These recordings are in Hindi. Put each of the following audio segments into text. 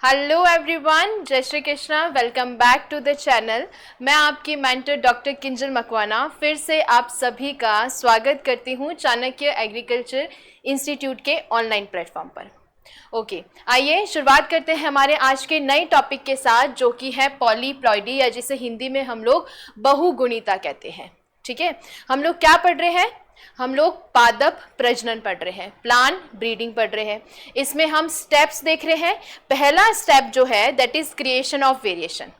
हेलो एवरीवन, जय Shri Krishna. Welcome back to the channel. मैं आपकी मेंटर डॉक्टर किंजल मकवाना फिर से आप सभी का स्वागत करती हूँ चाणक्य एग्रीकल्चर इंस्टीट्यूट के ऑनलाइन प्लेटफॉर्म पर। ओके, आइए शुरुआत करते हैं हमारे आज के नए टॉपिक के साथ, जो कि है पॉलीप्लॉइडी, या जिसे हिंदी में हम लोग बहुगुणिता कहते हैं। ठीक है, हम लोग क्या पढ़ रहे हैं? हम लोग पादप प्रजनन पढ़ रहे हैं, प्लांट ब्रीडिंग पढ़ रहे हैं। इसमें हम स्टेप्स देख रहे हैं। पहला स्टेप जो है that is creation of variation.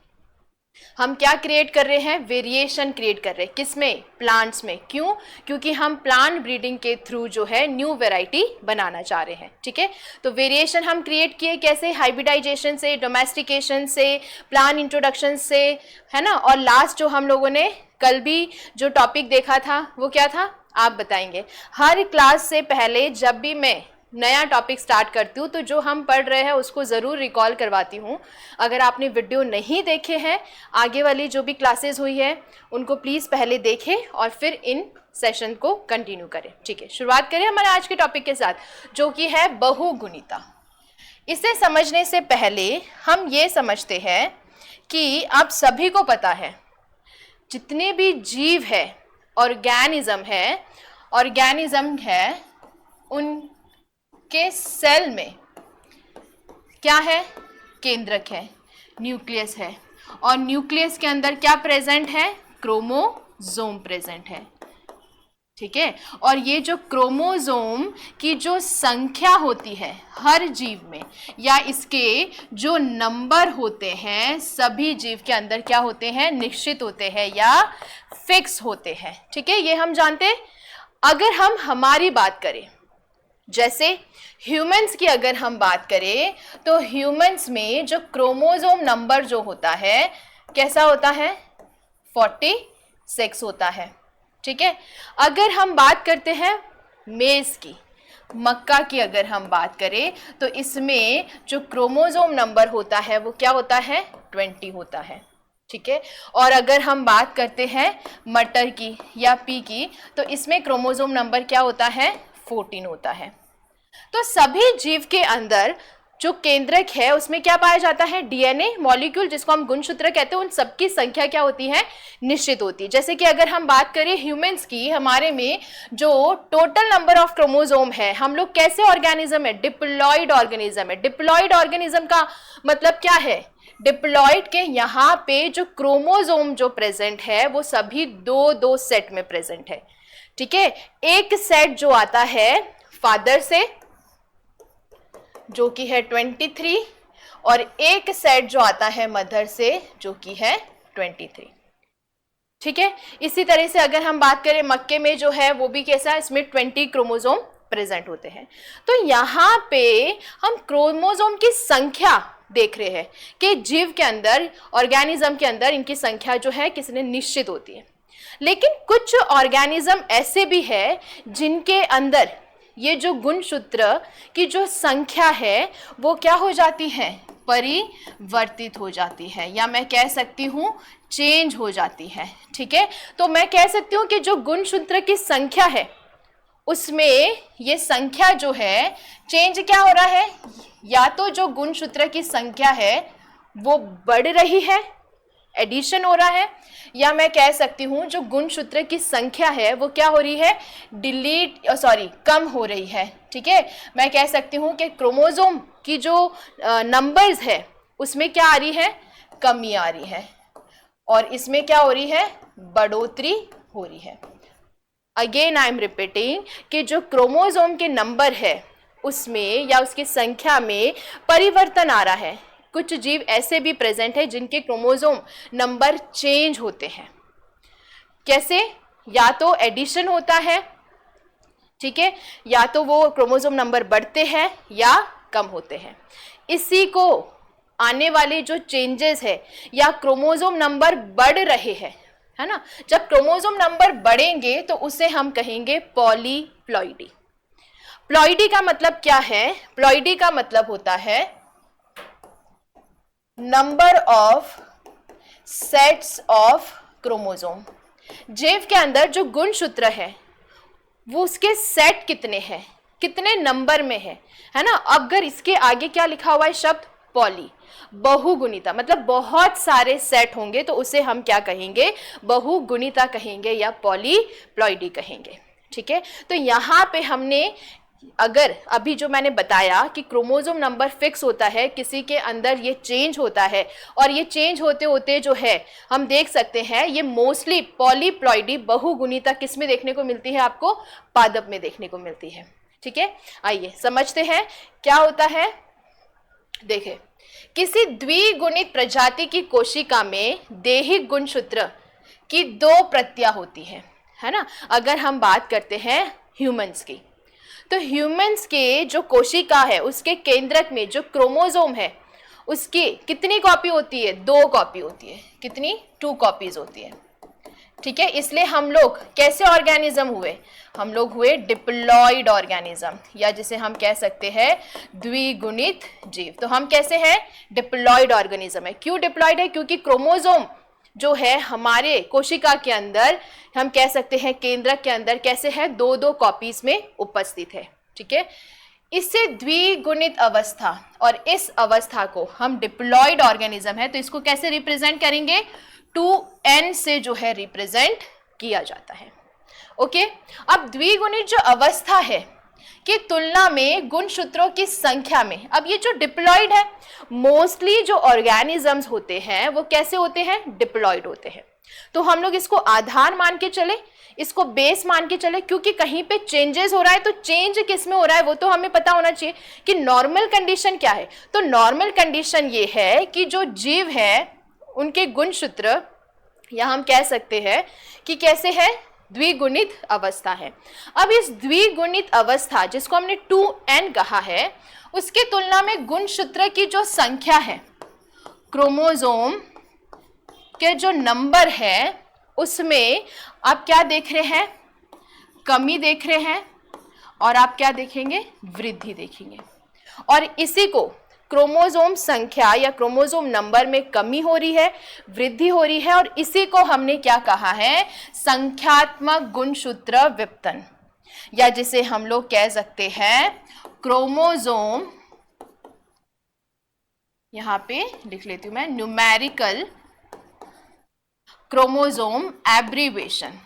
हम क्या क्रिएट कर रहे हैं? वेरिएशन क्रिएट कर रहे हैं। किसमें? प्लांट्स में। क्यों? क्योंकि हम प्लांट ब्रीडिंग के थ्रू जो है न्यू वेराइटी बनाना चाह रहे हैं। ठीक है, तो वेरिएशन हम क्रिएट किए कैसे? हाइब्रिडाइजेशन से, डोमेस्टिकेशन से, प्लांट इंट्रोडक्शन से, है ना। और लास्ट जो हम लोगों ने कल भी जो टॉपिक देखा था वो क्या था, आप बताएंगे। हर क्लास से पहले जब भी मैं नया टॉपिक स्टार्ट करती हूँ तो जो हम पढ़ रहे हैं उसको ज़रूर रिकॉल करवाती हूँ। अगर आपने वीडियो नहीं देखे हैं, आगे वाली जो भी क्लासेस हुई है उनको प्लीज़ पहले देखें और फिर इन सेशन को कंटिन्यू करें। ठीक है, शुरुआत करें हमारे आज के टॉपिक के साथ, जो कि है बहुगुणिता। इसे समझने से पहले हम ये समझते हैं कि आप सभी को पता है जितने भी जीव है, ऑर्गेनिज्म है, उनके सेल में क्या है? केंद्रक है, न्यूक्लियस है। और न्यूक्लियस के अंदर क्या प्रेजेंट है? क्रोमोसोम प्रेजेंट है। ठीक है, और ये जो क्रोमोसोम की जो संख्या होती है हर जीव में, या इसके जो नंबर होते हैं सभी जीव के अंदर क्या होते हैं? निश्चित होते हैं या फिक्स होते हैं। ठीक है, ये हम जानते हैं। अगर हम हमारी बात करें, जैसे ह्यूमंस की अगर हम बात करें, तो ह्यूमंस में जो क्रोमोसोम नंबर जो होता है कैसा होता है? 46 होता है। ठीक है, अगर हम बात करते हैं मेज की, मक्का की अगर हम बात करें, तो इसमें जो क्रोमोसोम नंबर होता है वो क्या होता है? 20 होता है। ठीक है, और अगर हम बात करते हैं मटर की या पी की, तो इसमें क्रोमोसोम नंबर क्या होता है? 14 होता है। तो सभी जीव के अंदर जो केंद्रक है उसमें क्या पाया जाता है? डीएनए मॉलिक्यूल, जिसको हम गुणसूत्र कहते हैं, उन सबकी संख्या क्या होती है? निश्चित होती है। जैसे कि अगर हम बात करें ह्यूमंस की, हमारे में जो टोटल नंबर ऑफ क्रोमोसोम है, हम लोग कैसे ऑर्गेनिज्म है? डिप्लॉइड ऑर्गेनिज्म है। डिप्लॉइड ऑर्गेनिज्म का मतलब क्या है? डिप्लॉइड के यहाँ पे जो क्रोमोसोम जो प्रेजेंट है वो सभी दो दो सेट में प्रेजेंट है। ठीक है, एक सेट जो आता है फादर से जो कि है 23, और एक सेट जो आता है मदर से जो कि है 23। ठीक है, इसी तरह से अगर हम बात करें मक्के में जो है वो भी कैसा है? इसमें 20 क्रोमोसोम प्रेजेंट होते हैं। तो यहाँ पे हम क्रोमोसोम की संख्या देख रहे हैं कि जीव के अंदर, ऑर्गेनिज्म के अंदर इनकी संख्या जो है किसने? निश्चित होती है। लेकिन कुछ ऑर्गेनिज्म ऐसे भी है जिनके अंदर ये जो गुणसूत्र की जो संख्या है वो क्या हो जाती है? परिवर्तित हो जाती है, या मैं कह सकती हूँ चेंज हो जाती है। ठीक है, तो मैं कह सकती हूँ कि जो गुणसूत्र की संख्या है उसमें ये संख्या जो है चेंज क्या हो रहा है? या तो जो गुणसूत्र की संख्या है वो बढ़ रही है, एडिशन हो रहा है, या मैं कह सकती हूँ जो गुणसूत्र की संख्या है वो क्या हो रही है? कम हो रही है। ठीक है, मैं कह सकती हूँ कि क्रोमोसोम की जो नंबर्स है उसमें क्या आ रही है? कमी आ रही है, और इसमें क्या हो रही है? बढ़ोतरी हो रही है। अगेन आई एम रिपीटिंग कि जो क्रोमोसोम के नंबर है उसमें या उसकी संख्या में परिवर्तन आ रहा है। कुछ जीव ऐसे भी प्रेजेंट है जिनके क्रोमोसोम नंबर चेंज होते हैं। कैसे? या तो एडिशन होता है, ठीक है, या तो वो क्रोमोसोम नंबर बढ़ते हैं या कम होते हैं। इसी को आने वाले जो चेंजेस है या क्रोमोसोम नंबर बढ़ रहे हैं, है ना, जब क्रोमोसोम नंबर बढ़ेंगे तो उसे हम कहेंगे पॉलीप्लॉइडी। प्लॉइडी का मतलब क्या है? प्लॉइडी का मतलब होता है number of sets of chromosome. जीव के अंदर जो गुणसूत्र है वो उसके सेट कितने हैं, कितने नंबर में है ना। अब अगर इसके आगे क्या लिखा हुआ है शब्द पॉली। बहुगुणिता मतलब बहुत सारे सेट होंगे तो उसे हम क्या कहेंगे, बहुगुणिता कहेंगे या पॉलीप्लॉइडी कहेंगे। ठीक है, तो यहाँ पे हमने अगर अभी जो मैंने बताया कि क्रोमोसोम नंबर फिक्स होता है, किसी के अंदर ये चेंज होता है और ये चेंज होते होते जो है हम देख सकते हैं ये मोस्टली पॉलीप्लॉइडी बहुगुणिता किस में देखने को मिलती है, आपको पादप में देखने को मिलती है। ठीक है, आइए समझते हैं क्या होता है। देखिए, किसी द्विगुणित प्रजाति की कोशिका में दैहिक गुणसूत्र की 2 प्रतियां होती है ना। अगर हम बात करते हैं ह्यूमंस की, तो ह्यूमंस के जो कोशिका है उसके केंद्रक में जो क्रोमोसोम है उसकी कितनी कॉपी होती है, 2 कॉपी होती है। कितनी, 2 कॉपीज होती है। ठीक है, इसलिए हम लोग कैसे ऑर्गेनिज्म हुए, हम लोग हुए डिप्लॉइड ऑर्गेनिज्म, या जिसे हम कह सकते हैं द्विगुणित जीव। तो हम कैसे हैं, डिप्लॉइड ऑर्गेनिज्म है। क्यों डिप्लॉइड है, क्योंकि क्रोमोसोम जो है हमारे कोशिका के अंदर, हम कह सकते हैं केंद्रक के अंदर कैसे है, 2-2 कॉपीज में उपस्थित है। ठीक है, इससे द्विगुणित अवस्था, और इस अवस्था को हम डिप्लॉइड ऑर्गेनिज्म है तो इसको कैसे रिप्रेजेंट करेंगे, 2n से जो है रिप्रेजेंट किया जाता है। ओके, अब द्विगुणित जो अवस्था है की तुलना में गुणसूत्रों की संख्या में, अब ये जो डिप्लॉइड है, मोस्टली जो ऑर्गेनिजम्स होते हैं वो कैसे होते हैं, डिप्लॉइड होते हैं। तो हम लोग इसको आधार मान के चले, इसको बेस मान के चले, क्योंकि कहीं पे चेंजेस हो रहा है तो चेंज किस में हो रहा है वो तो हमें पता होना चाहिए कि नॉर्मल कंडीशन क्या है। तो नॉर्मल कंडीशन ये है कि जो जीव है उनके गुणसूत्र, या हम कह सकते हैं कि कैसे है, द्विगुणित अवस्था है। अब इस द्विगुणित अवस्था जिसको हमने 2n कहा है, उसके तुलना में गुणसूत्र की जो संख्या है, क्रोमोसोम के जो नंबर है उसमें आप क्या देख रहे हैं, कमी देख रहे हैं, और आप क्या देखेंगे, वृद्धि देखेंगे। और इसी को क्रोमोसोम संख्या या क्रोमोसोम नंबर में कमी हो रही है, वृद्धि हो रही है, और इसी को हमने क्या कहा है, संख्यात्मक गुणसूत्र विपतन, या जिसे हम लोग कह सकते हैं क्रोमोसोम, यहां पे लिख लेती हूं मैं, न्यूमेरिकल क्रोमोसोम एब्रीवेशन,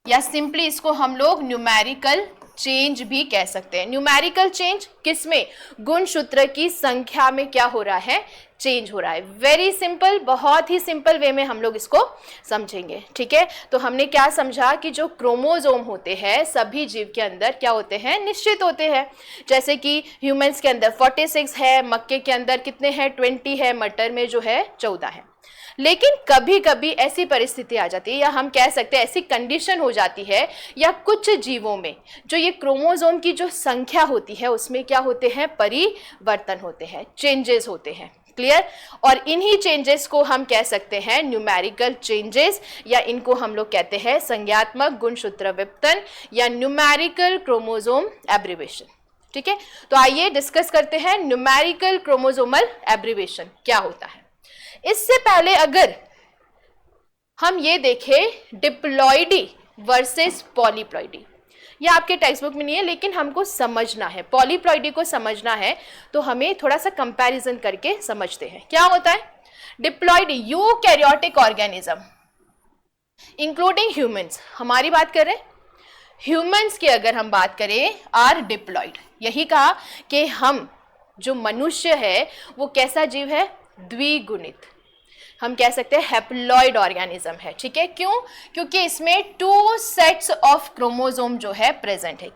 या सिंपली इसको हम लोग न्यूमेरिकल चेंज भी कह सकते हैं। न्यूमेरिकल चेंज किसमें, गुणसूत्र की संख्या में क्या हो रहा है, चेंज हो रहा है। वेरी सिंपल, बहुत ही सिंपल वे में हम लोग इसको समझेंगे। ठीक है, तो हमने क्या समझा कि जो क्रोमोसोम होते हैं सभी जीव के अंदर क्या होते हैं, निश्चित होते हैं। जैसे कि ह्यूमंस के अंदर 46 है, मक्के के अंदर कितने हैं, 20 है, मटर में जो है 14 है। लेकिन कभी कभी ऐसी परिस्थिति आ जाती है, या हम कह सकते हैं ऐसी कंडीशन हो जाती है, या कुछ जीवों में जो ये क्रोमोसोम की जो संख्या होती है उसमें क्या होते हैं, परिवर्तन होते हैं, चेंजेस होते हैं। क्लियर, और इन्हीं चेंजेस को हम कह सकते हैं न्यूमेरिकल चेंजेस, या इनको हम लोग कहते हैं संज्ञात्मक गुणसूत्र विपतन या न्यूमेरिकल क्रोमोसोम एब्रीवेशन। ठीक है, तो आइए डिस्कस करते हैं न्यूमेरिकल क्रोमोसोमल एब्रीवेशन क्या होता है। इससे पहले अगर हम ये देखें डिप्लॉइडी वर्सेस पॉलीप्लॉइडी, ये आपके टेक्स्ट बुक में नहीं है लेकिन हमको समझना है, पॉलीप्लॉइडी को समझना है तो हमें थोड़ा सा कंपैरिजन करके समझते हैं क्या होता है। Diploidy eukaryotic organism including humans, हमारी बात कर रहे हैं ह्यूमंस की, अगर हम बात करें आर डिप्लॉइड। यही कहा कि हम जो मनुष्य है वो कैसा जीव है, द्विगुणित, हम कह सकते हैं हैप्लॉइड ऑर्गेनिज्म है। ठीक है, क्यों, क्योंकि इसमें 2 सेट्स ऑफ क्रोमोसोम जो है प्रेजेंट है।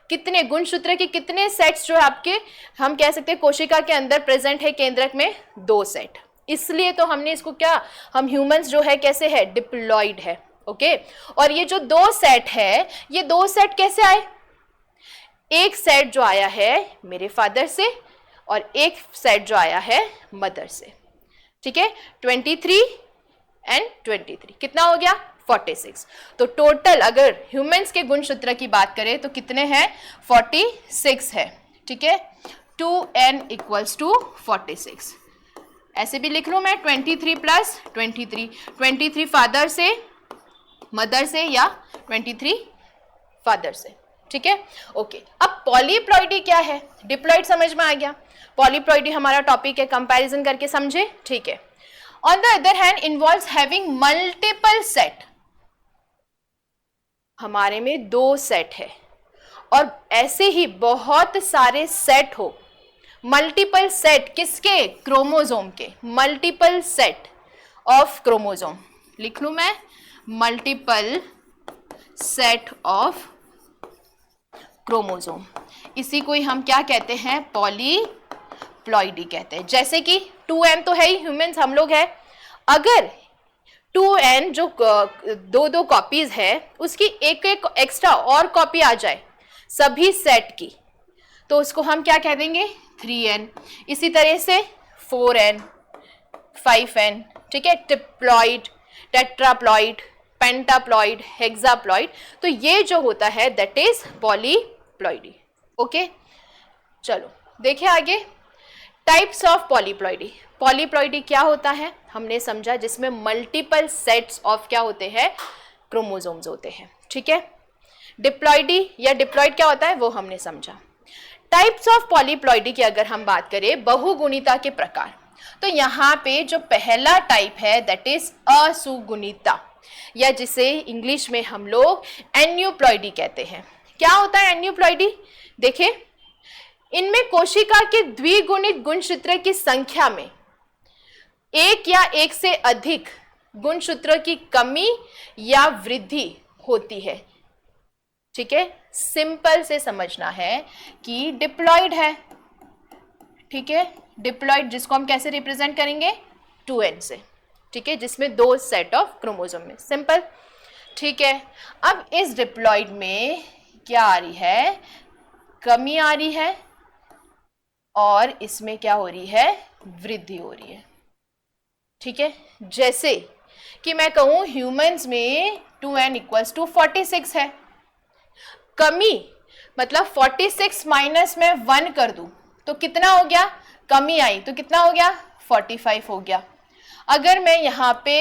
कितने गुणसूत्र के कितने सेट्स जो है आपके, हम कह सकते हैं कोशिका के अंदर प्रेजेंट है, केंद्रक में 2 सेट। इसलिए तो हमने इसको क्या, हम ह्यूमंस जो है कैसे है, डिप्लॉइड है। ओके, और ये जो 2 सेट है, ये 2 सेट कैसे आए, एक सेट जो आया है मेरे फादर से और एक सेट जो आया है मदर से। ठीक है, 23 एंड 23 कितना हो गया, 46। तो टोटल अगर ह्यूमंस के गुणसूत्र की बात करें तो कितने हैं, 46 है। ठीक है, 2n इक्वल्स टू 46, ऐसे भी लिख लूं मैं 23 प्लस 23 फादर से, मदर से, या 23 फादर से। ठीक है, ओके। अब पॉलीप्लॉइडी क्या है, डिप्लॉइड समझ में आ गया, पॉलीप्लॉइडी हमारा टॉपिक है, कंपैरिजन करके समझे, ठीक है। On the other hand involves having multiple set, हमारे में 2 सेट है और ऐसे ही बहुत सारे सेट हो, मल्टीपल सेट किसके, क्रोमोसोम के, मल्टीपल सेट ऑफ क्रोमोसोम, लिख लूं मैं, मल्टीपल सेट ऑफ क्रोमोसोम, इसी को ही हम क्या कहते हैं, पॉलीप्लॉइडी कहते हैं। जैसे कि 2n तो है ही, ह्यूमंस हम लोग है, अगर 2n जो 2 कॉपीज है उसकी एक एक एक्स्ट्रा और कॉपी आ जाए सभी सेट की, तो उसको हम क्या कह देंगे, 3n। इसी तरह से 4n, 5n, ठीक है, ट्रिप्लॉइड, टेट्राप्लॉइड, पेंटाप्लॉइड, हेक्साप्लॉइड, तो ये जो होता है दैट इज पॉलीप्लॉइडी। ओके, चलो देखिए आगे, टाइप्स ऑफ पॉलीप्लॉइडी। पॉलीप्लॉइडी क्या होता है हमने समझा, जिसमें मल्टीपल सेट्स ऑफ क्या होते हैं, क्रोमोसोम्स होते हैं, ठीक है। डिप्लॉइडी या डिप्लॉइड क्या होता है वो हमने समझा। टाइप्स ऑफ पॉलीप्लॉइडी की अगर हम बात करें, बहुगुणिता के प्रकार, तो यहाँ पे जो पहला टाइप है दैट इज असुगुणिता, या जिसे इंग्लिश में हम लोग एन्यूप्लॉइडी कहते हैं। क्या होता है एन्यूप्लॉइडी, देखिए इनमें कोशिका के द्विगुणित गुणसूत्र की संख्या में एक या एक से अधिक गुणसूत्र की कमी या वृद्धि होती है, ठीक है। सिंपल से समझना है कि डिप्लॉइड है, ठीक है, डिप्लॉइड जिसको हम कैसे रिप्रेजेंट करेंगे, 2n से, ठीक है, जिसमें 2 सेट ऑफ क्रोमोसोम में, सिंपल, ठीक है। अब इस डिप्लॉइड में क्या आ रही है, कमी आ रही है, और इसमें क्या हो रही है, वृद्धि हो रही है, ठीक है। जैसे कि मैं कहूं ह्यूमंस में 2n = 46 है, कमी मतलब 46 माइनस में 1 कर दूं तो कितना हो गया, कमी आई तो कितना हो गया, 45 हो गया। अगर मैं यहाँ पे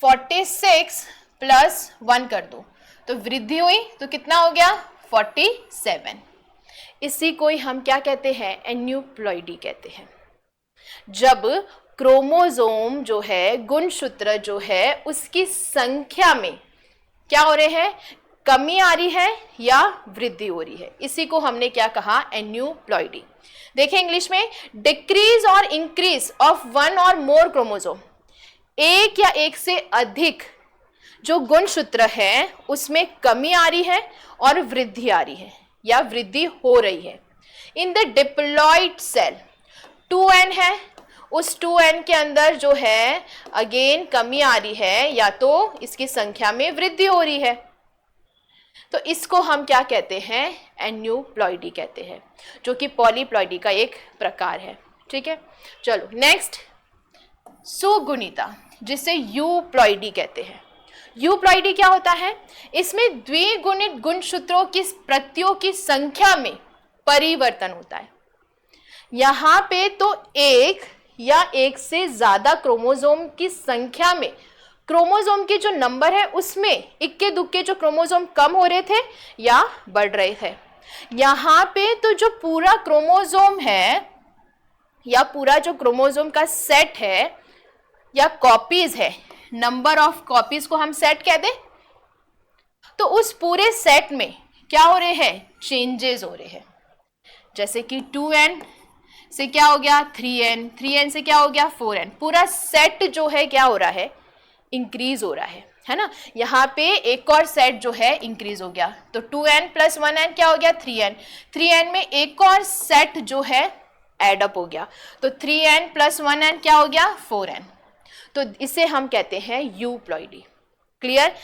46 + 1 कर दूं तो वृद्धि हुई तो कितना हो गया, 47। इसी को ही हम क्या कहते हैं, एन्यूप्लॉइडी कहते हैं। जब क्रोमोसोम जो है, गुणसूत्र जो है, उसकी संख्या में क्या हो रहे हैं, कमी आ रही है या वृद्धि हो रही है, इसी को हमने क्या कहा, एन्यूप्लॉइडी। देखिए इंग्लिश में, डिक्रीज और इंक्रीज ऑफ 1 और मोर क्रोमोसोम, एक या एक से अधिक जो गुणसूत्र है उसमें कमी आ रही है और वृद्धि आ रही है या वृद्धि हो रही है। In the diploid cell 2n है, उस 2n के अंदर जो है अगेन कमी आ रही है या तो इसकी संख्या में वृद्धि हो रही है, तो इसको हम क्या कहते हैं, एन्यूप्लॉइडी कहते हैं, जो कि पॉलीप्लॉइडी का एक प्रकार है, ठीक है। चलो नेक्स्ट, सुगुणिता, जिसे यूप्लॉइडी कहते हैं। यूप्लॉइडी क्या होता है, इसमें द्विगुणित गुणसूत्रों की प्रतियों की संख्या में परिवर्तन होता है। यहां पे तो एक या एक से ज्यादा क्रोमोसोम की संख्या में, क्रोमोसोम के जो नंबर है उसमें इक्के दुक्के जो क्रोमोसोम कम हो रहे थे या बढ़ रहे थे। यहां पे तो जो पूरा क्रोमोसोम है या पूरा जो क्रोमोसोम का सेट है या कॉपीज है, नंबर ऑफ कॉपीज को हम सेट कह दें, तो उस पूरे सेट में क्या हो रहे हैं, चेंजेस हो रहे हैं। जैसे कि 2n से क्या हो गया, 3n, 3n से क्या हो गया, 4n, पूरा सेट जो है क्या हो रहा है, इंक्रीज हो रहा है ना। यहाँ पे एक और सेट जो है इंक्रीज हो गया, तो 2n + 1n क्या हो गया, 3n, 3n में एक और सेट जो है एडअप हो गया, तो 3n + 1n क्या हो गया, 4n, तो इसे हम कहते हैं यूप्लॉइडी। क्लियर,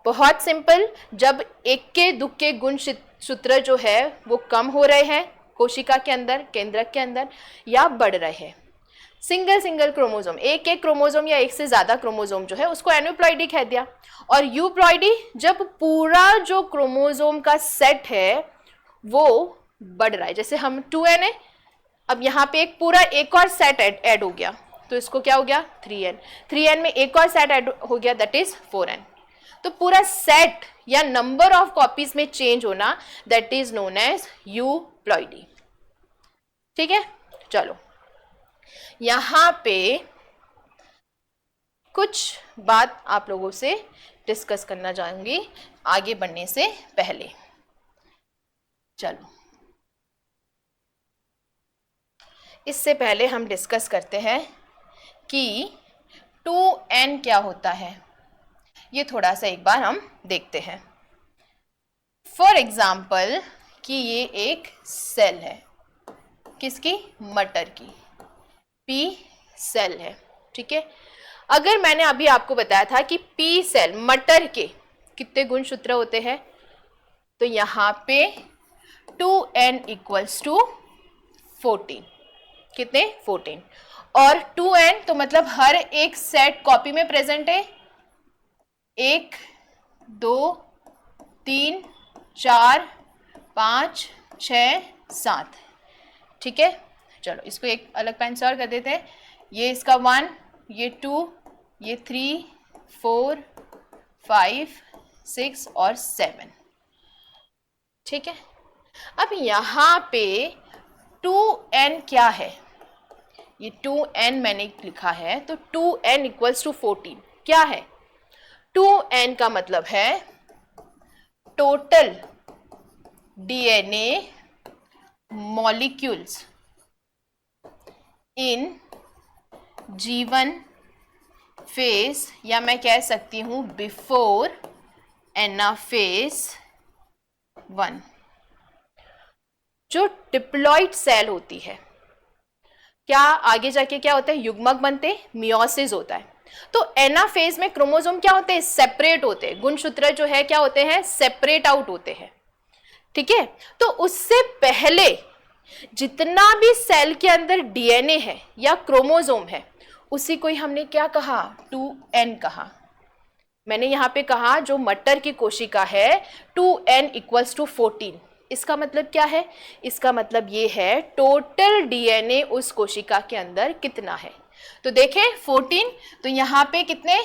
बहुत सिंपल। जब इक्के दुक्के गुणसूत्र जो है वो कम हो रहे हैं कोशिका के अंदर, केंद्रक के अंदर, या बढ़ रहे हैं। सिंगल क्रोमोसोम, एक एक क्रोमोसोम या एक से ज्यादा क्रोमोसोम जो है उसको एन्यूप्लॉइडी कह दिया। और यूप्लॉइडी जब पूरा जो क्रोमोसोम का सेट है वो बढ़ रहा है, जैसे हम 2n है, अब यहाँ पे एक पूरा एक और सेट ऐड हो गया, तो इसको क्या हो गया, 3n, 3n में एक और सेट ऐड हो गया दैट इज 4n, तो पूरा सेट या नंबर ऑफ कॉपीज में चेंज होना, that is known as euploidy. ठीक है, चलो यहां पे कुछ बात आप लोगों से डिस्कस करना चाहूंगी आगे बढ़ने से पहले। चलो इससे पहले हम डिस्कस करते हैं कि 2n क्या होता है, ये थोड़ा सा एक बार हम देखते हैं। फॉर एग्जाम्पल कि ये एक सेल है, किसकी, मटर की, पी सेल है। ठीक है, अगर मैंने अभी आपको बताया था कि पी सेल मटर के कितने गुणसूत्र होते हैं, तो यहां पे 2n इक्वल्स टू 14, कितने, 14, और 2n तो मतलब हर एक सेट कॉपी में प्रेजेंट है, 1 2 3 4 5 6 7। ठीक है, चलो इसको एक अलग पेन से और कर देते हैं। ये इसका 1, ये 2, ये 3 4 5 6 और 7। ठीक है, अब यहां पे 2n क्या है, ये 2n मैंने लिखा है, तो 2n इक्वल्स टू 14 क्या है, 2n का मतलब है total DNA molecules in G1 phase, या मैं कह सकती हूं बिफोर एनाफेज 1। जो डिप्लॉइड सेल होती है, क्या आगे जाके क्या होता है, युग्मक बनते, मियोसिस होता है। तो एनाफेज में क्रोमोसोम क्या होते हैं, सेपरेट होते हैं, गुणसूत्र जो है क्या होते हैं, सेपरेट आउट होते हैं। ठीक है, तो उससे पहले जितना भी सेल के अंदर डीएनए है या क्रोमोसोम है, उसी को ही हमने क्या कहा, 2n कहा। मैंने यहां पे कहा जो मटर की कोशिका है 2n इक्वल्स टू 14, इसका मतलब क्या है, इसका मतलब ये है टोटल डीएनए उस कोशिका के अंदर कितना है। तो देखें 14, तो यहाँ पे कितने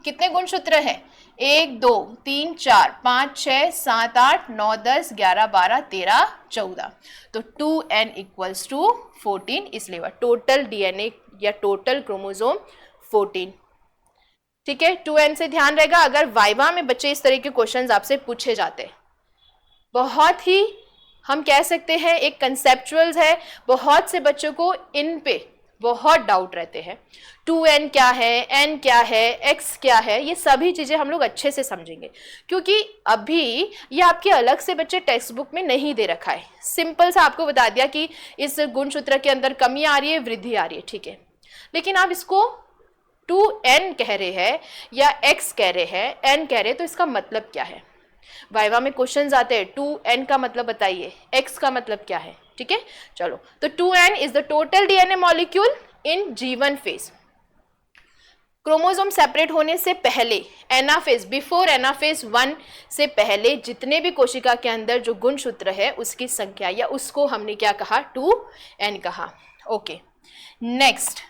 कितने गुणसूत्र हैं, 1 2 3 4 5 6 7 8 9 10 11 12 13 14, तो 2n इक्वल्स टू 14, इसलिए टोटल डीएनए या टोटल क्रोमोसोम 14। ठीक है, 2n से ध्यान रहेगा, अगर वाइवा में बच्चे इस तरह के क्वेश्चंस आपसे पूछे जाते हैं, बहुत ही हम कह सकते हैं एक कंसेप्चुअल्स है, बहुत से बच्चों को इन पे बहुत डाउट रहते हैं। 2n क्या है, n क्या है, x क्या है, ये सभी चीजें हम लोग अच्छे से समझेंगे, क्योंकि अभी ये आपके अलग से बच्चे टेक्स्ट बुक में नहीं दे रखा है। सिंपल सा आपको बता दिया कि इस गुणसूत्र के अंदर कमी आ रही है, वृद्धि आ रही है। ठीक है, लेकिन आप इसको 2n कह रहे हैं या x कह रहे हैं, n कह रहे हैं, तो इसका मतलब क्या है। वाइवा में क्वेश्चंस आते हैं, 2n का मतलब बताइए, x का मतलब क्या है। ठीक है, चलो, तो 2n is the total DNA molecule in G1 phase. Chromosome separate होने से पहले, एनाफेज, बिफोर एनाफेज 1 से पहले जितने भी कोशिका के अंदर जो गुणसूत्र है उसकी संख्या, या उसको हमने क्या कहा, 2n कहा। ओके, नेक्स्ट,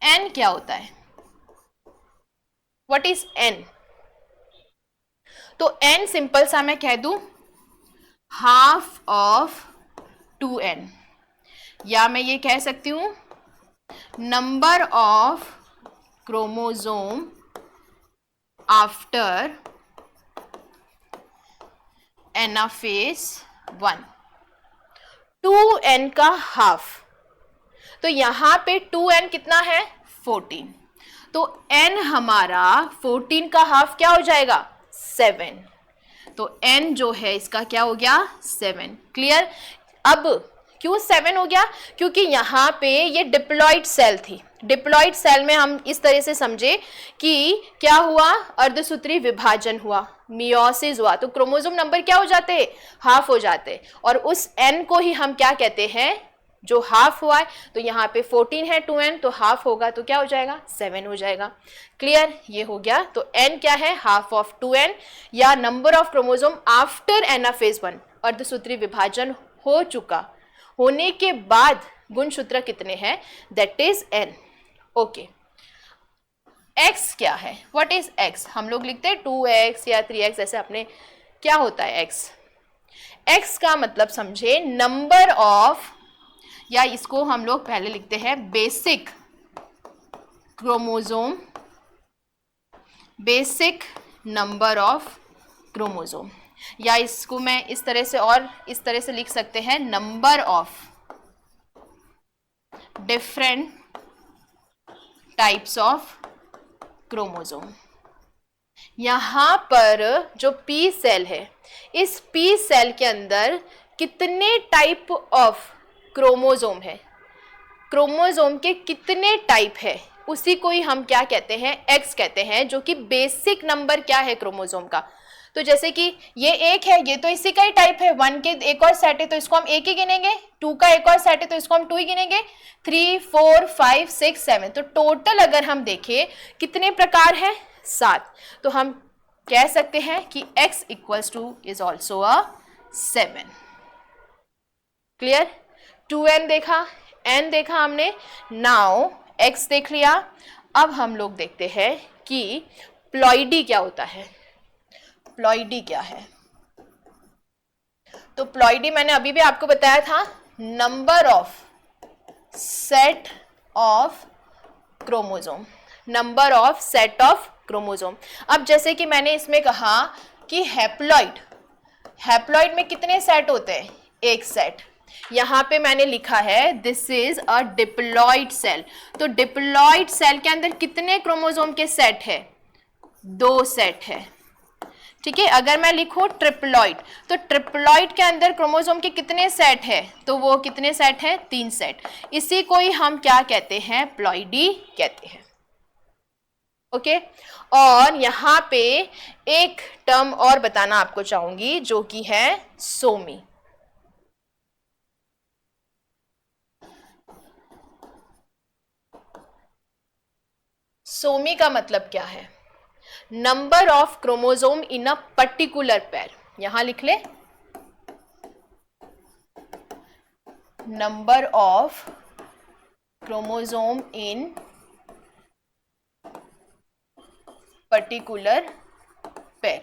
n क्या होता है, व्हाट इज n। तो n सिंपल सा मैं कह दूं हाफ ऑफ 2n, या मैं ये कह सकती हूं number of chromosome after anaphase 1, 2n का हाफ। तो यहां पे 2n कितना है, 14, तो n हमारा 14 का हाफ क्या हो जाएगा, 7, तो n जो है इसका क्या हो गया, 7। क्लियर। अब क्यों 7 हो गया, क्योंकि यहाँ पे ये डिप्लॉइड सेल थी। डिप्लॉइड सेल में हम इस तरह से समझे कि क्या हुआ, अर्धसूत्री विभाजन हुआ, मियोसिस हुआ, तो क्रोमोसोम नंबर क्या हो जाते, हाफ हो जाते, और उस n को ही हम क्या कहते हैं, जो हाफ हुआ है। तो यहाँ पे 14 है 2n, तो हाफ होगा तो क्या हो जाएगा, 7 हो जाएगा। क्लियर, ये हो गया। तो n क्या है, हाफ ऑफ 2n, या number of chromosome after anaphase 1, अर्धसूत्री विभाजन हो चुका होने के बाद गुणसूत्र कितने हैं, that is n। Okay, x क्या है, व्हाट इज एक्स? हम लोग लिखते हैं 2x या 3x, ऐसे अपने क्या होता है एक्स? एक्स का मतलब समझे नंबर ऑफ, या इसको हम लोग पहले लिखते हैं basic chromosome, basic number of chromosome, या इसको मैं इस तरह से और इस तरह से लिख सकते हैं number of different types of chromosome. यहां पर जो पी सेल है, इस पी सेल के अंदर कितने टाइप ऑफ क्रोमोसोम है, क्रोमोसोम के कितने टाइप है, उसी को ही हम क्या कहते हैं? एक्स कहते हैं, जो कि बेसिक नंबर क्या है क्रोमोसोम का। तो जैसे कि ये एक है, ये तो इसी का ही टाइप है, 1 के एक और सेट है तो इसको हम एक ही गिनेंगे, 2 का एक और सेट है तो इसको हम 2 ही गिनेंगे, 3 4 5 6 7, तो टोटल अगर हम देखें कितने प्रकार है? 7। तो हम कह सकते हैं कि x equals two is also a 7। Clear? 2n देखा, n देखा हमने, नाउ x देख लिया। अब हम लोग देखते हैं कि प्लॉइडी क्या होता है। प्लॉइडी क्या है? तो प्लॉइडी मैंने अभी भी आपको बताया था, number of set of chromosome, number of set of chromosome. अब जैसे कि मैंने इसमें कहा कि हैप्लॉइड, हैप्लॉइड में कितने सेट होते हैं? एक सेट। यहां पे मैंने लिखा है this is a diploid cell, तो डिप्लॉइड सेल के अंदर कितने क्रोमोसोम के सेट है? 2 सेट है। ठीक है, अगर मैं लिखूं ट्रिप्लॉइड, तो ट्रिप्लॉइड के अंदर क्रोमोसोम के कितने सेट है? तो वो कितने सेट है? 3 सेट। इसी को ही हम क्या कहते हैं? प्लॉइडी कहते हैं। ओके, और यहां पे एक टर्म और बताना आपको चाहूंगी जो कि है सोमी। सोमी का मतलब क्या है? Number of chromosome in a particular pair. यहां लिख ले, number of chromosome in particular pair.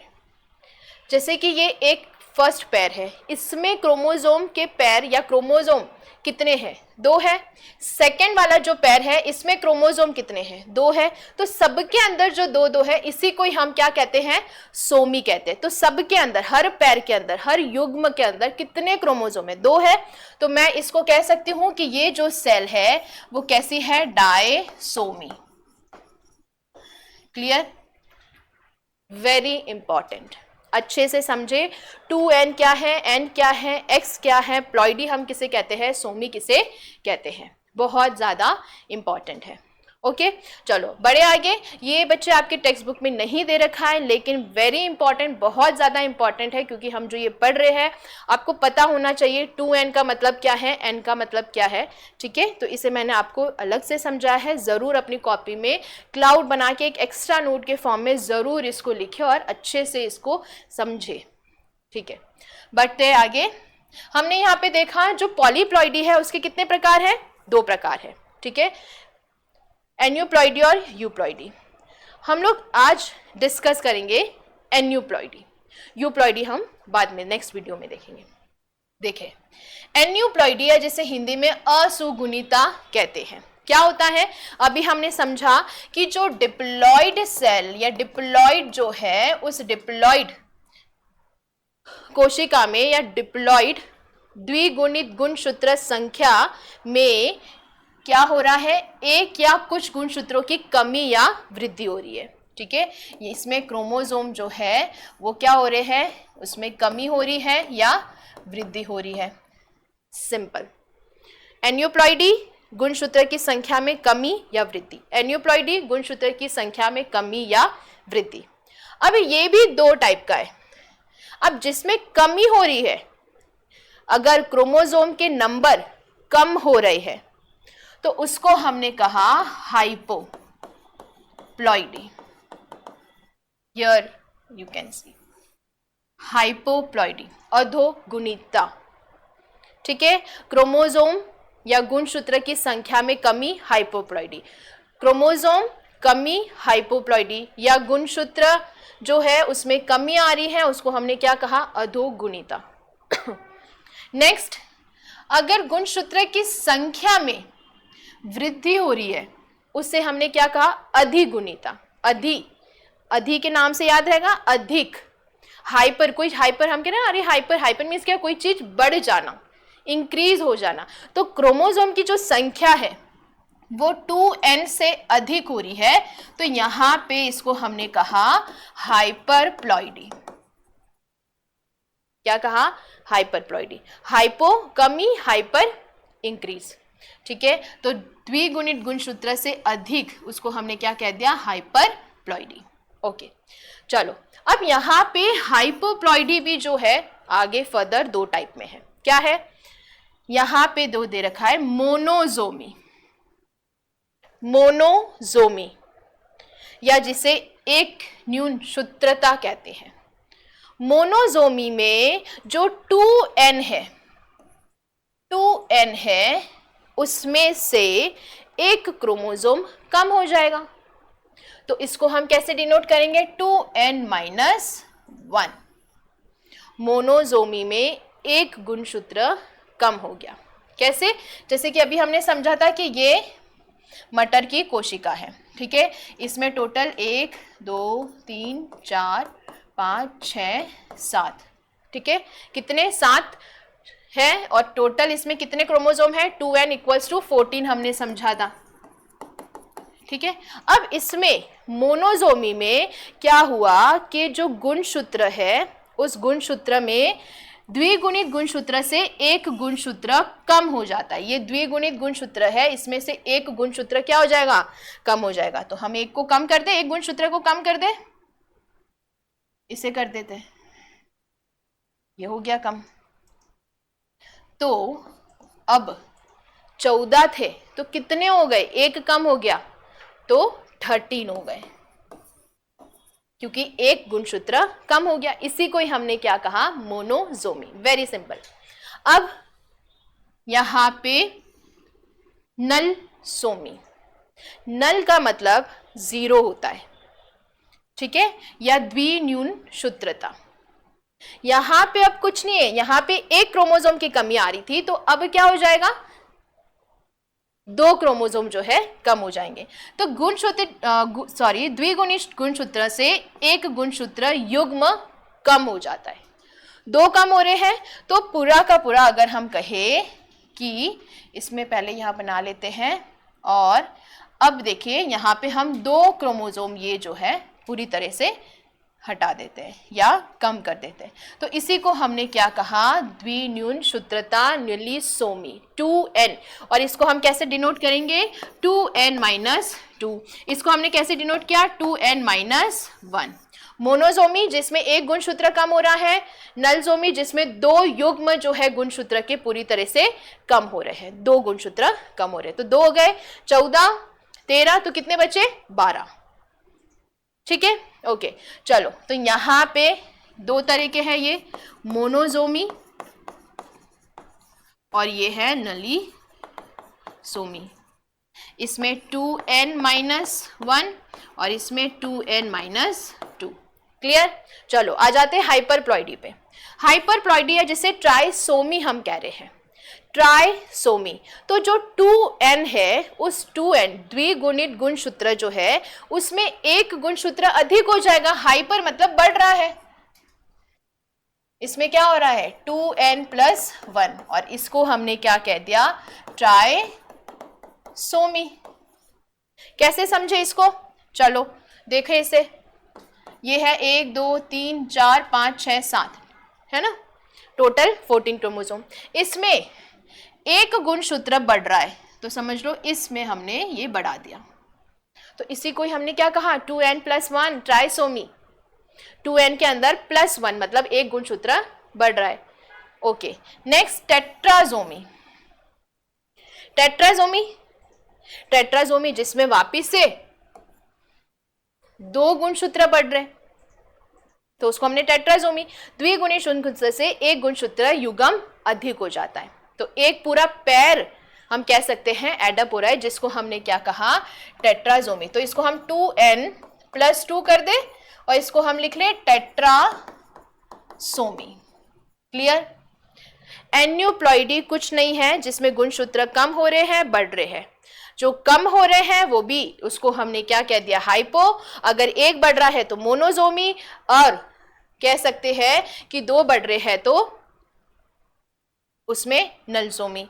जैसे कि ये एक फर्स्ट पेयर है, इसमें क्रोमोसोम के पेयर या क्रोमोसोम कितने हैं? 2 है। सेकेंड वाला जो पेयर है, इसमें क्रोमोसोम कितने हैं? 2 है। तो सबके अंदर जो 2-2 है, इसी को ही हम क्या कहते हैं? सोमी कहते हैं। तो सबके अंदर, हर पेयर के अंदर, हर युग्म के अंदर कितने क्रोमोसोम है? 2 है। तो मैं इसको कह सकती हूं कि ये जो सेल है वो कैसी है? डायसोमी। क्लियर? वेरी इंपॉर्टेंट, अच्छे से समझे। 2n क्या है, n क्या है, x क्या है, प्लॉइडी हम किसे कहते हैं, सोमी किसे कहते हैं, बहुत ज्यादा इंपॉर्टेंट है। ओके, चलो बड़े आगे। ये बच्चे आपके टेक्स्ट बुक में नहीं दे रखा है, लेकिन वेरी इंपॉर्टेंट, बहुत ज्यादा इंपॉर्टेंट है, क्योंकि हम जो ये पढ़ रहे हैं आपको पता होना चाहिए 2n का मतलब क्या है, n का मतलब क्या है। ठीक है, तो इसे मैंने आपको अलग से समझाया है। जरूर अपनी कॉपी में क्लाउड बना के एक एक्स्ट्रा नोट के फॉर्म में जरूर इसको लिखे और अच्छे से इसको समझे। ठीक है, बढ़ते आगे। हमने यहाँ पे देखा जो पॉलीप्लॉइडी है उसके कितने प्रकार है? 2 प्रकार है। ठीक है, एन्यूप्लॉइडी और यूप्लॉइडी। हम लोग आज डिस्कस करेंगे एन्यूप्लॉइडी, यूप्लॉइडी हम बाद में नेक्स्ट वीडियो में देखेंगे। देखें, एन्यूप्लॉइडी है जिसे हिंदी में असुगुणिता कहते हैं। क्या होता है? अभी हमने समझा कि जो डिप्लॉइड सेल या डिप्लॉइड जो है, उस डिप्लॉइड कोशिका में या डिप्लॉइड द्विगुणित गुणसूत्र संख्या में क्या हो रहा है? एक या कुछ गुणसूत्रों की कमी या वृद्धि हो रही है। ठीक है, इसमें क्रोमोसोम जो है वो क्या हो रहे हैं? उसमें कमी हो रही है या वृद्धि हो रही है। सिंपल। एन्यूप्लॉइडी गुणसूत्र की संख्या में कमी या वृद्धि, एन्यूप्लॉइडी गुणसूत्र की संख्या में कमी या वृद्धि। अब ये भी 2 टाइप का है। अब जिसमें कमी हो रही है, अगर क्रोमोसोम के नंबर कम हो रहे हैं तो उसको हमने कहा hypoploidy. Here you can see hypoploidy, अधोगुणितता। ठीक है, क्रोमोसोम या गुणसूत्र की संख्या में कमी, हाइपोप्लॉइडी। क्रोमोसोम कमी हाइपोप्लॉइडी, या गुणसूत्र जो है उसमें कमी आ रही है उसको हमने क्या कहा, अधोगुणिता। नेक्स्ट, अगर गुणसूत्र की संख्या में वृद्धि हो रही है उससे हमने क्या कहा, अधिगुणिता। अधि के नाम से याद रहेगा, अधिक। हाइपर, कोई हाइपर हम कह रहे हैं, अरे हाइपर मीन्स क्या, कोई चीज बढ़ जाना, इंक्रीज हो जाना। तो क्रोमोसोम की जो संख्या है वो 2n से अधिक हो रही है, तो यहां पे इसको हमने कहा हाइपरप्लॉइडी। क्या कहा, हाइपरप्लॉइडी। हाइपो कमी, हाइपर इंक्रीज। ठीक है, तो द्विगुणित गुणसूत्र से अधिक उसको हमने क्या कह दिया, हाइपरप्लॉइडी। ओके, चलो अब यहां पे हाइपोप्लॉइडी भी जो है आगे फर्दर दो टाइप में है। क्या है, यहां पे दो दे रखा है, मोनोजोमी, मोनोजोमी, या जिसे एक न्यून सूत्रता कहते हैं। मोनोजोमी में जो 2n है उसमें से एक क्रोमोसोम कम हो जाएगा, तो इसको हम कैसे डिनोट करेंगे, 2n-1। मोनोजोमी में एक गुणसूत्र कम हो गया। कैसे, जैसे कि अभी हमने समझा था कि ये मटर की कोशिका है, ठीक है, इसमें टोटल 1 2 3 4 5 6 7, ठीक है, कितने, 7 है, और टोटल इसमें कितने क्रोमोसोम है, 2n=14 हमने समझा था। ठीक है, अब इसमें मोनोजोमी में क्या हुआ कि जो गुणसूत्र है उस गुणसूत्र में द्विगुणित गुणसूत्र से एक गुणसूत्र कम हो जाता है। ये द्विगुणित गुणसूत्र है, इसमें से एक गुणसूत्र क्या हो जाएगा, कम हो जाएगा। तो हम एक को कम कर दे, एक गुणसूत्र को कम कर दे, इसे कर देते हैं, ये हो गया कम। तो अब 14 थे तो कितने हो गए, एक कम हो गया तो 13 हो गए, क्योंकि एक गुणसूत्र कम हो गया। इसी को ही हमने क्या कहा, मोनोजोमी। Very simple. अब यहां पे नल सोमी, नल का मतलब 0 होता है, ठीक है, या द्विन्यून सूत्रता। यहां पे अब कुछ नहीं है, यहां पे एक क्रोमोसोम की कमी आ रही थी, तो अब क्या हो जाएगा, 2 क्रोमोसोम जो है कम हो जाएंगे। तो द्विगुणित गुणसूत्र से एक गुणसूत्र युग्म कम हो जाता है, 2 कम हो रहे हैं। तो पूरा का पूरा अगर हम कहें कि इसमें पहले यहां बना लेते हैं, और अब देखिए यहां पे हम 2 क्रोमोसोम ये जो है पूरी तरह से हटा देते हैं या कम कर देते हैं। तो इसी को हमने क्या कहा, द्विन्यून सूत्रता न्यूलिसोमी, 2n। और इसको हम कैसे डिनोट करेंगे, 2n-2। इसको हमने कैसे डिनोट किया, 2n-1। मोनोजोमी जिसमें एक गुणसूत्र कम हो रहा है, नलजोमी जिसमें 2 युग्म जो है गुणसूत्र के पूरी तरह से कम हो रहे हैं, 2 गुणसूत्र कम हो रहे हैं। तो 2 हो गए, 14 13, तो कितने बचे, 12। ठीक है, ओके, चलो। तो यहां पे 2 तरह के हैं, ये मोनोजोमी और ये है नलीसोमी। इसमें 2n-1 और इसमें 2n-2। क्लियर। चलो आ जाते हैं हाइपरप्लॉइडी पे। हाइपरप्लॉइडी है जिसे ट्राइसोमी हम कह रहे हैं, ट्राइसोमी। तो जो 2n है, उस 2n द्विगुणित गुणसूत्र जो है उसमें एक गुणसूत्र अधिक हो जाएगा। हाइपर मतलब बढ़ रहा है, इसमें क्या हो रहा है, 2n+1, और इसको हमने क्या कह दिया, ट्राइसोमी। कैसे समझे इसको, चलो देखें इसे। ये है 1 2 3 4 5 6 7, है ना, टोटल 14 क्रोमोसोम। इसमें एक गुणसूत्र बढ़ रहा है, तो समझ लो इसमें हमने ये बढ़ा दिया। तो इसी को ही हमने क्या कहा, 2n+1 ट्राइसोमी। 2n के अंदर +1 मतलब एक गुणसूत्र बढ़ रहा है। Okay, next टेट्राजोमी। टेट्राजोमी, टेट्राजोमी जिसमें वापिस से 2 गुणसूत्र बढ़ रहे हैं, तो उसको हमने टेट्राजोमी। द्विगुणित गुणसूत्र से एक गुणसूत्र युग्म अधिक हो जाता है, तो एक पूरा पैर हम कह सकते हैं एडअप हो रहा है, जिसको हमने क्या कहा, टेट्राजोमी। तो इसको हम 2n+2 कर दे और इसको हम लिख ले टेट्रासोमी। क्लियर? एन्यूप्लॉइडी कुछ नहीं है जिसमें गुणसूत्र कम हो रहे हैं, बढ़ रहे हैं। जो कम हो रहे हैं वो भी, उसको हमने क्या कह दिया, हाइपो। अगर एक बढ़ रहा है तो मोनोजोमी, और कह सकते हैं कि दो बढ़ रहे हैं तो उसमें नलसोमी।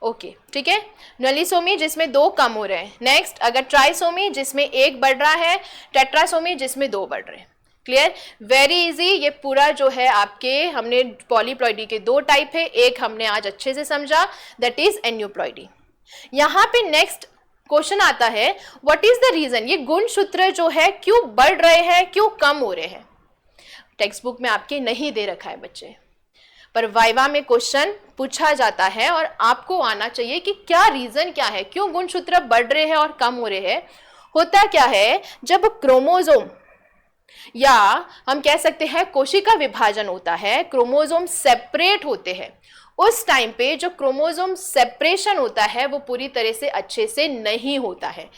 ओके, ठीक है, नलिसोमी जिसमें दो कम हो रहे हैं। नेक्स्ट, अगर ट्राइसोमी जिसमें एक बढ़ रहा है, टेट्रासोमी जिसमें दो बढ़ रहे हैं। क्लियर? Very easy. ये पूरा जो है आपके, हमने पॉलीप्लॉइडी के दो टाइप है, एक हमने आज अच्छे से समझा, दैट इज एन्यूप्लॉइडी। यहां पे नेक्स्ट क्वेश्चन आता है, व्हाट इज द रीजन, ये गुणसूत्र जो है क्यों बढ़ रहे हैं, क्यों कम हो रहे हैं। टेक्स्ट बुक में आपके नहीं दे रखा है बच्चे, पर वाइवा में क्वेश्चन पूछा जाता है और आपको आना चाहिए कि क्या रीजन क्या है, क्यों गुणसूत्र बढ़ रहे हैं और कम हो रहे हैं। होता क्या है, जब क्रोमोसोम या हम कह सकते हैं कोशिका विभाजन होता है, क्रोमोसोम सेपरेट होते हैं, उस टाइम पे जो क्रोमोसोम सेपरेशन होता है वो पूरी तरह से अच्छे से नहीं होता है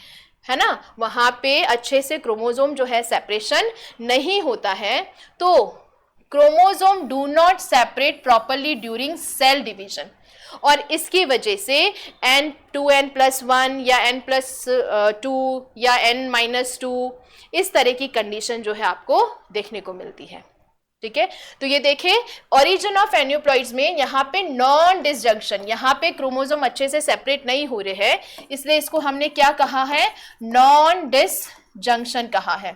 ना, वहां पे अच्छे से क्रोमोसोम जो है सेपरेशन नहीं होता है। तो chromosome do not separate properly during cell division, और इसकी वजह से n2n+1 या n+2 या n-2 इस तरह की कंडीशन जो है आपको देखने को मिलती है। ठीक है, तो ये देखें, ओरिजिन ऑफ एन्यूप्लॉइड्स में यहाँ पे नॉन डिसजंक्शन, यहाँ पे क्रोमोसोम अच्छे से सेपरेट नहीं हो रहे हैं, इसलिए इसको हमने क्या कहा है, नॉन डिसजंक्शन कहा है।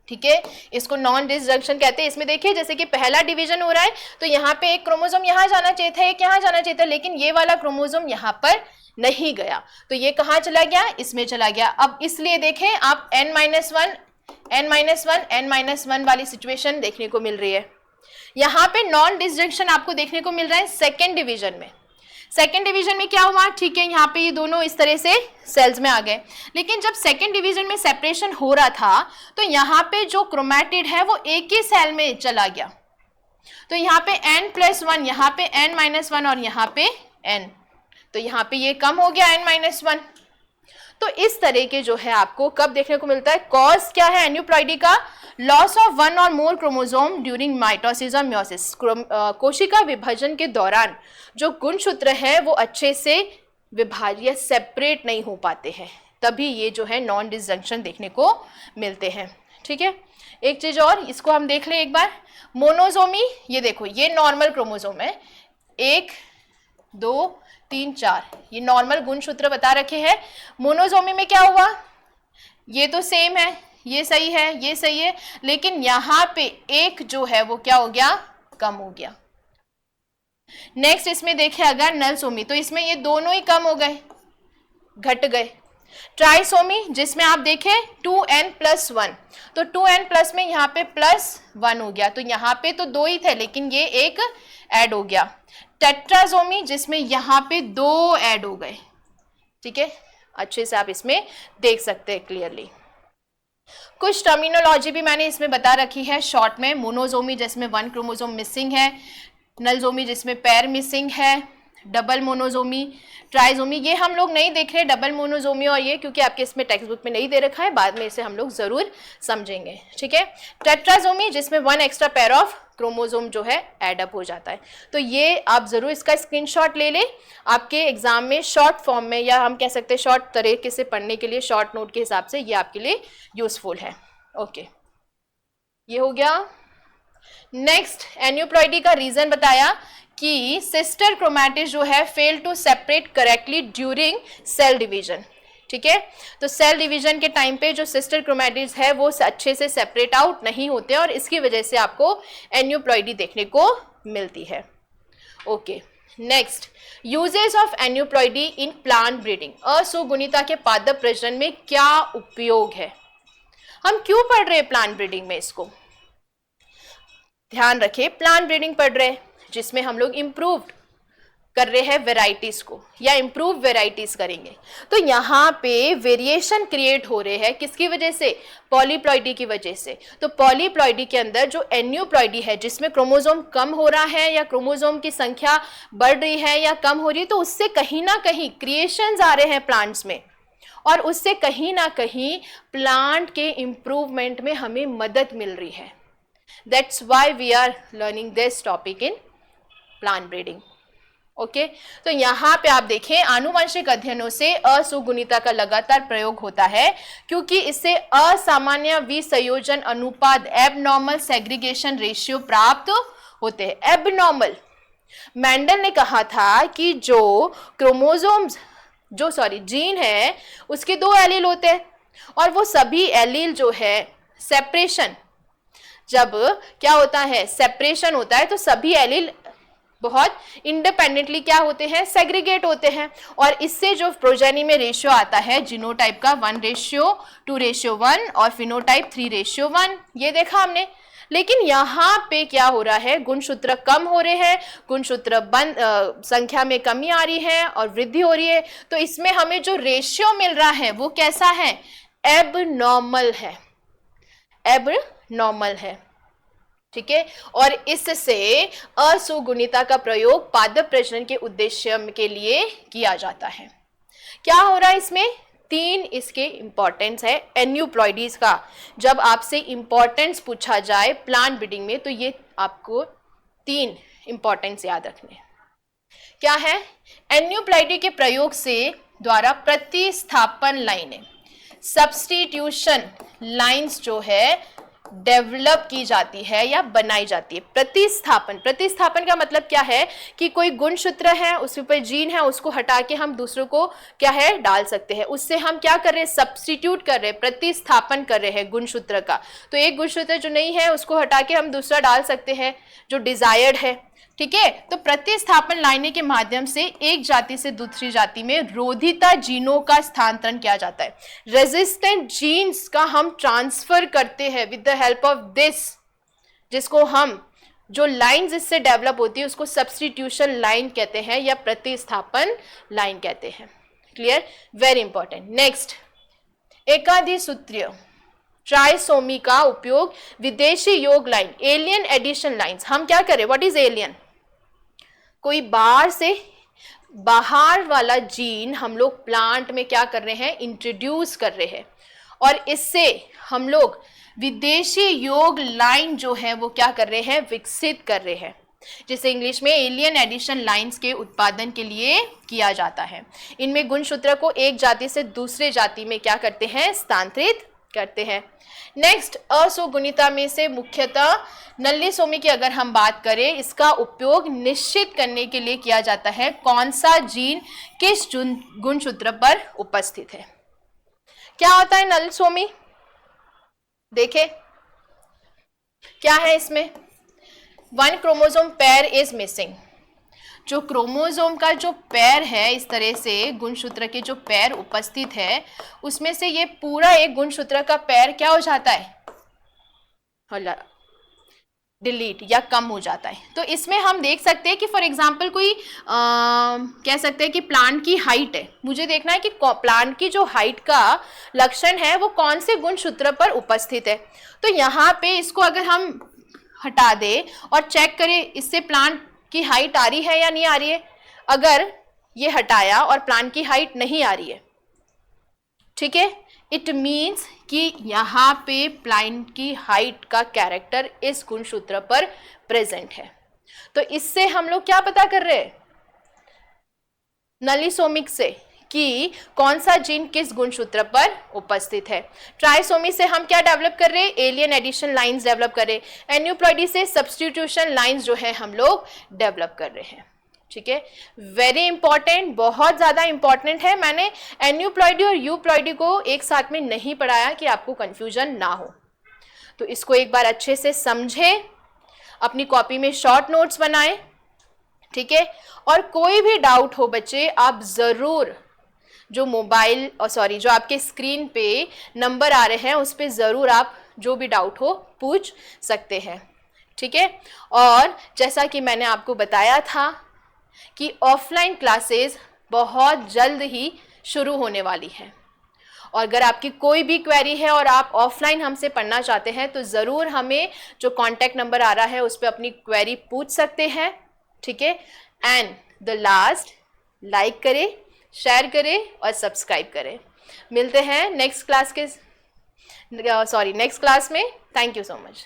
ठीक है, इसको नॉन डिसजंक्शन कहते हैं। इसमें देखिए, जैसे कि पहला डिवीजन हो रहा है तो यहाँ पे एक क्रोमोसोम यहाँ जाना चाहिए था, एक यहाँ जाना चाहिए था, लेकिन ये वाला क्रोमोसोम यहाँ पर नहीं गया, तो ये कहाँ चला गया, इसमें चला गया। अब इसलिए देखें आप n-1 वाली सिचुएशन देखने को मिल रही है। यहाँ पे नॉन डिसजंक्शन आपको देखने को मिल रहा है सेकेंड डिवीजन में। सेकेंड डिवीजन में क्या हुआ, ठीक है, यहाँ पे ये दोनों इस तरह से सेल्स में आ गए, लेकिन जब सेकेंड डिवीजन में सेपरेशन हो रहा था तो यहाँ पे जो क्रोमैटिड है वो एक ही सेल में चला गया, तो यहाँ पे n+1, यहाँ पे n-1 और यहाँ पे n, तो यहाँ पे ये कम हो गया n-1। तो इस तरह के जो है आपको कब देखने को मिलता है, कॉज क्या है एन्यूप्लॉइडी का, लॉस ऑफ वन और मोर क्रोमोसोम ड्यूरिंग माइटोसिस और म्योसिस। कोशिका विभाजन के दौरान जो गुणसूत्र है वो अच्छे से विभाज्य सेपरेट नहीं हो पाते हैं, तभी ये जो है नॉन डिसजंक्शन देखने को मिलते हैं। ठीक है, एक चीज और, इसको हम देख लें एक बार, मोनोजोमी। ये देखो, ये नॉर्मल क्रोमोसोम है, 1 2 3 4, ये नॉर्मल गुणसूत्र बता रखे हैं। मोनोजोमी में क्या हुआ, ये तो सेम है, ये सही है, ये सही है, लेकिन यहाँ पे एक जो है वो क्या हो गया, कम हो गया। नेक्स्ट इसमें देखें अगर नलसोमी, तो इसमें ये दोनों ही कम हो गए, घट गए। ट्राइसोमी जिसमें आप देखें 2n+1, तो 2n+ में यहाँ पे +1 हो गया, तो यहाँ पे तो दो ही थे लेकिन ये एक ऐड हो गया। टेट्राजोमी जिसमें यहाँ पे 2 ऐड हो गए। ठीक है, अच्छे से आप इसमें देख सकते हैं क्लियरली। कुछ टर्मिनोलॉजी भी मैंने इसमें बता रखी है शॉर्ट में, मोनोजोमी जिसमें 1 क्रोमोसोम मिसिंग है, नलजोमी जिसमें पैर मिसिंग है, डबल मोनोजोमी, ट्राइजोमी, ये हम लोग नहीं देख रहे डबल मोनोजोमी और ये, क्योंकि आपके इसमें टेक्स्ट बुक में नहीं दे रखा है, बाद में इसे हम लोग जरूर समझेंगे। ठीक है, टेट्राजोमी जिसमें 1 एक्स्ट्रा पैर ऑफ क्रोमोसोम जो है एडअप हो जाता है। तो ये आप जरूर इसका स्क्रीनशॉट ले लें, आपके एग्जाम में शॉर्ट फॉर्म में, या हम कह सकते हैं शॉर्ट तरीके से पढ़ने के लिए, शॉर्ट नोट के हिसाब से ये आपके लिए यूजफुल है। ओके, ये हो गया। नेक्स्ट, एन्यूप्लॉइडी का रीजन बताया कि सिस्टर क्रोमैटिड जो है fail to separate correctly during cell division. ठीक है, तो सेल डिवीजन के टाइम पे जो सिस्टर क्रोमैटिड्स है वो अच्छे से सेपरेट आउट नहीं होते और इसकी वजह से आपको एन्यूप्लॉइडी देखने को मिलती है। Okay, next, uses of aneuploidy in plant breeding. असुगुणिता के पादप प्रजनन में क्या उपयोग है, हम क्यों पढ़ रहे हैं प्लांट ब्रीडिंग में, इसको ध्यान रखें, प्लांट ब्रीडिंग पढ़ रहे हैं जिसमें हम लोग इम्प्रूव्ड कर रहे हैं वेराइटीज को या इम्प्रूव वेराइटीज करेंगे। तो यहाँ पे वेरिएशन क्रिएट हो रहे हैं किसकी वजह से? पॉलीप्लॉइडी की वजह से। तो पॉलीप्लॉइडी के अंदर जो एन्यूप्लॉइडी है जिसमें क्रोमोसोम कम हो रहा है या क्रोमोसोम की संख्या बढ़ रही है या कम हो रही है, तो उससे कहीं ना कहीं क्रिएशंस आ रहे हैं प्लांट्स में और उससे कहीं ना कहीं प्लांट के इम्प्रूवमेंट में हमें मदद मिल रही है। That's why we are learning this topic in plant breeding. Okay तो यहाँ पे आप देखें आनुवंशिक अध्ययनों से असुगुणिता का लगातार प्रयोग होता है क्योंकि इससे असामान्य विसंयोजन अनुपात एबनॉर्मल सेग्रीगेशन रेशियो प्राप्त होते हैं। एबनॉर्मल, मेंडल ने कहा था कि जो क्रोमोसोम्स जीन है उसके 2 एलील होते हैं और वो सभी एलील जो है सेपरेशन, जब क्या होता है सेपरेशन होता है तो सभी एलील बहुत इंडिपेंडेंटली क्या होते हैं? सेग्रीगेट होते हैं और इससे जो प्रोजेनी में रेशियो आता है जीनोटाइप का 1:2:1 और फिनोटाइप 3:1, ये देखा हमने। लेकिन यहाँ पे क्या हो रहा है? गुणसूत्र कम हो रहे हैं, गुणसूत्र संख्या में कमी आ रही है और वृद्धि हो रही है। तो इसमें हमें जो रेशियो मिल रहा है वो कैसा है? एबनॉर्मल है, एबनॉर्मल है। ठीक है, और इससे असुगुणिता का प्रयोग पादप प्रजनन के उद्देश्य के लिए किया जाता है। क्या हो रहा है इसमें? 3 इसके इंपॉर्टेंस है एन्यूप्लॉइडीज का। जब आपसे इंपॉर्टेंस पूछा जाए प्लांट ब्रीडिंग में तो ये आपको 3 इंपॉर्टेंस याद रखने। क्या है? एन्यूप्लॉइडी के प्रयोग से द्वारा प्रतिस्थापन लाइनें, सब्स्टिट्यूशन लाइंस जो है डेवलप की जाती है या बनाई जाती है। प्रतिस्थापन का मतलब क्या है कि कोई गुणसूत्र है उसके ऊपर जीन है, उसको हटा के हम दूसरों को क्या है डाल सकते हैं। उससे हम क्या कर रहे हैं? सब्स्टिट्यूट कर रहे हैं, प्रतिस्थापन कर रहे हैं गुणसूत्र का। तो एक गुणसूत्र जो नहीं है उसको हटा के हम दूसरा डाल सकते हैं जो डिजायर्ड है। ठीक है, तो प्रतिस्थापन लाइनें के माध्यम से एक जाति से दूसरी जाति में रोधिता जीनों का स्थानांतरण किया जाता है। रेजिस्टेंट जीन्स का हम ट्रांसफर करते हैं with the help of this, जिसको हम जो लाइंस इससे डेवलप होती है उसको सब्स्टिट्यूशन लाइन कहते हैं या प्रतिस्थापन लाइन कहते हैं। क्लियर? Very important. नेक्स्ट, एकाधिसूत्रीय ट्राइसोमी का उपयोग विदेशी योग लाइन, एलियन एडिशन लाइंस। हम क्या करें? What is alien? कोई बाहर वाला जीन हम लोग प्लांट में क्या कर रहे हैं? इंट्रोड्यूस कर रहे हैं और इससे हम लोग विदेशी योग लाइन जो है वो क्या कर रहे हैं? विकसित कर रहे हैं, जिसे इंग्लिश में एलियन एडिशन लाइंस के उत्पादन के लिए किया जाता है। इनमें गुणसूत्र को एक जाति से दूसरे जाति में क्या करते हैं? स्थानांतरित करते हैं। नेक्स्ट, असुगुणिता में से मुख्यतः नल्लीसोमी की अगर हम बात करें, इसका उपयोग निश्चित करने के लिए किया जाता है कौन सा जीन किस गुणसूत्र पर उपस्थित है। क्या होता है नल्लीसोमी? देखें क्या है इसमें? 1 क्रोमोसोम पेयर इज मिसिंग। जो क्रोमोसोम का जो पेयर है, इस तरह से गुणसूत्र के जो पेयर उपस्थित है उसमें से ये पूरा एक गुणसूत्र का पेयर क्या हो जाता है? डिलीट या कम हो जाता है। तो इसमें हम देख सकते हैं कि फॉर एग्जांपल कोई कह सकते हैं कि प्लांट की हाइट है, मुझे देखना है कि प्लांट की जो हाइट का लक्षण है वो कौन से गुणसूत्र पर उपस्थित है। तो यहाँ पे इसको अगर हम हटा दें और चेक करें इससे प्लांट की हाइट आ रही है या नहीं आ रही है। अगर ये हटाया और प्लांट की हाइट नहीं आ रही है, ठीक है, इट मीन्स कि यहाँ पे प्लांट की हाइट का कैरेक्टर इस गुणसूत्र पर प्रेजेंट है। तो इससे हम लोग क्या पता कर रहे हैं? नलीसोमिक से कि कौन सा जीन किस गुणसूत्र पर उपस्थित है। ट्राइसोमी से हम क्या डेवलप कर रहे हैं? एलियन एडिशन लाइंस डेवलप कर रहे हैं। एन्यूप्लॉइडी से सब्स्टिट्यूशन लाइंस जो है हम लोग डेवलप कर रहे हैं। ठीक है, वेरी इंपॉर्टेंट, बहुत ज्यादा इंपॉर्टेंट है। मैंने एन्यूप्लॉइडी और यूप्लॉइडी को एक साथ में नहीं पढ़ाया कि आपको कंफ्यूजन ना हो। तो इसको एक बार अच्छे से समझे, अपनी कॉपी में शॉर्ट नोट्स बनाएं। ठीक है, और कोई भी डाउट हो बच्चे, आप जरूर जो मोबाइल और जो आपके स्क्रीन पे नंबर आ रहे हैं उस पे ज़रूर आप जो भी डाउट हो पूछ सकते हैं। ठीक है, और जैसा कि मैंने आपको बताया था कि ऑफलाइन क्लासेस बहुत जल्द ही शुरू होने वाली है, और अगर आपकी कोई भी क्वेरी है और आप ऑफलाइन हमसे पढ़ना चाहते हैं तो ज़रूर हमें जो कॉन्टैक्ट नंबर आ रहा है उस पर अपनी क्वेरी पूछ सकते हैं, ठीक है। एंड द लास्ट, लाइक करें, शेयर करें और सब्सक्राइब करें। मिलते हैं नेक्स्ट क्लास में। Thank you so much.